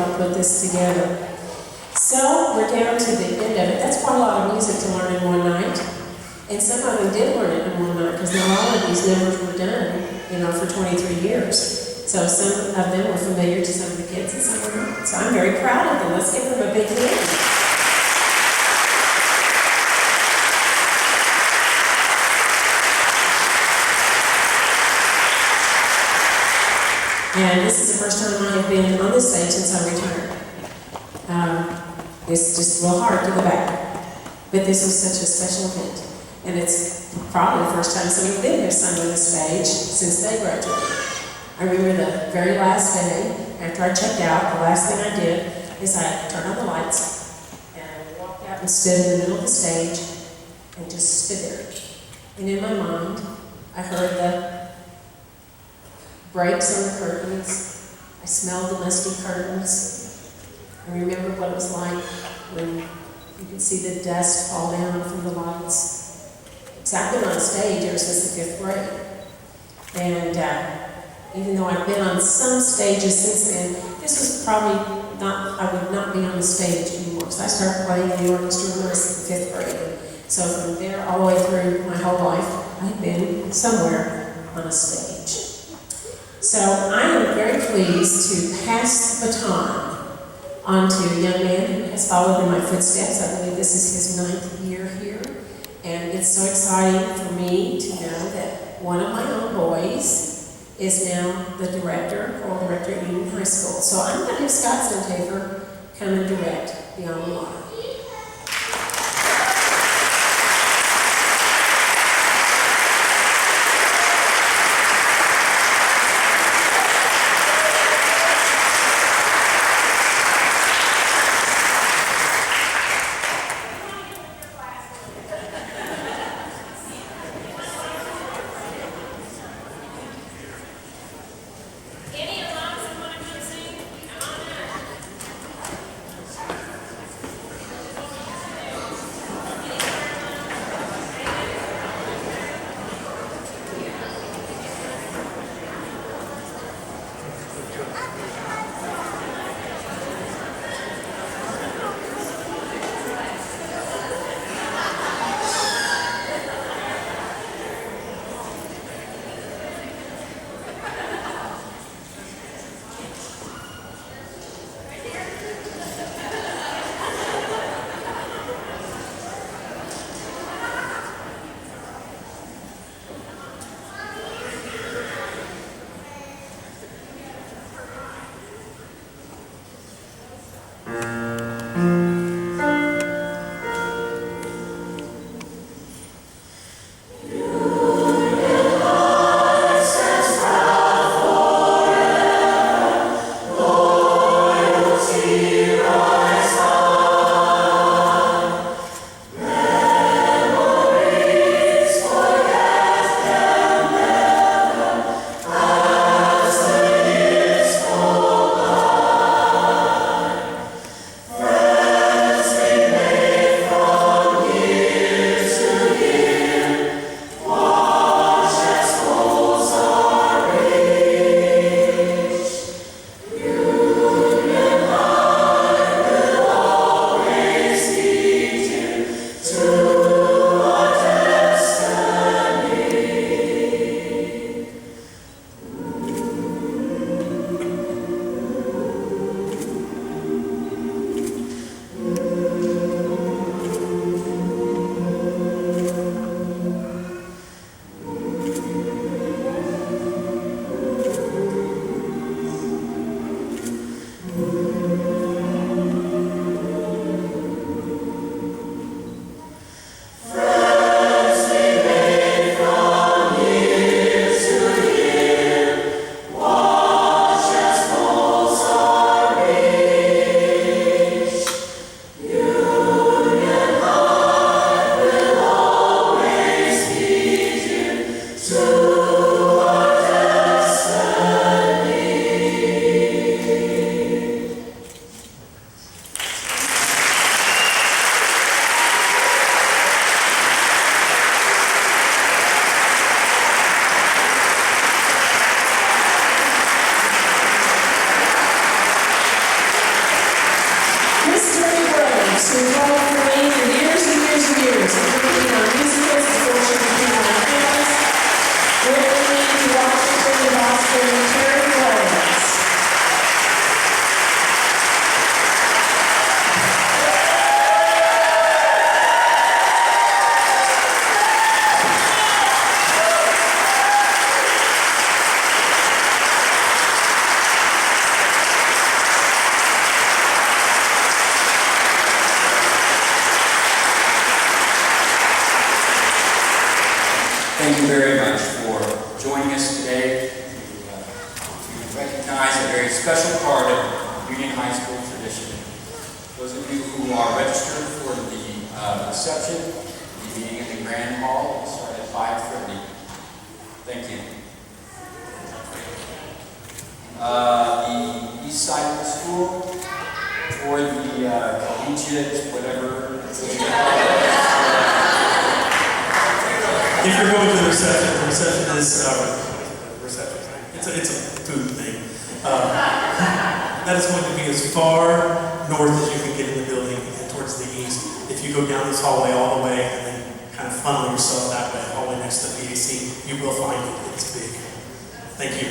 help put this together. So we're down to the end of it. That's quite a lot of music to learn in one night. And some of them did learn it in one night because not all of these numbers were done, for 23 years. So some of them were familiar to some of the kids and some were not. So I'm very proud of them. Let's give them a big hand. And this is the first time I have been on this stage since I retired. It's just a little hard to go back. But this was such a special event. And it's probably the first time some of them have sung on the stage since they graduated. I remember the very last day, after I checked out, the last thing I did is I turned on the lights and I walked out and stood in the middle of the stage and just stood there. And in my mind, I heard the breaks on the curtains. I smelled the musty curtains. I remember what it was like when you could see the dust fall down from the lights. Exactly on stage ever since the 5th grade. And even though I've been on some stages since then, this was probably not, I would not be on the stage anymore. Because I started playing in the orchestra when I was in the 5th grade. So from there all the way through my whole life, I've been somewhere on a stage. So I am very pleased to pass the baton on to a young man who has followed in my footsteps. I believe this is his 9th year here. And it's so exciting for me to know that one of my own boys is now the choral director at Union High School. So I'm going to have Scott Zintafer come and direct the Alma Mater. Missouri Braves, who followed for me for years and years and years, accompanied on musicals and fortune to my campus, went with me to Washington and Boston, Terry Williams. Thank you very much for joining us today to recognize a very special part of Union High School tradition. Those of you who are registered for the reception, the meeting in the Grand Hall will start at 5:30. Thank you. The east side of the school, or the collegiate, whatever. If you're going to the reception is reception. It's a food thing. That is going to be as far north as you can get in the building and towards the east. If you go down this hallway all the way and then kind of funnel yourself that way, hallway next to the BAC, you will find it. It's big. Thank you.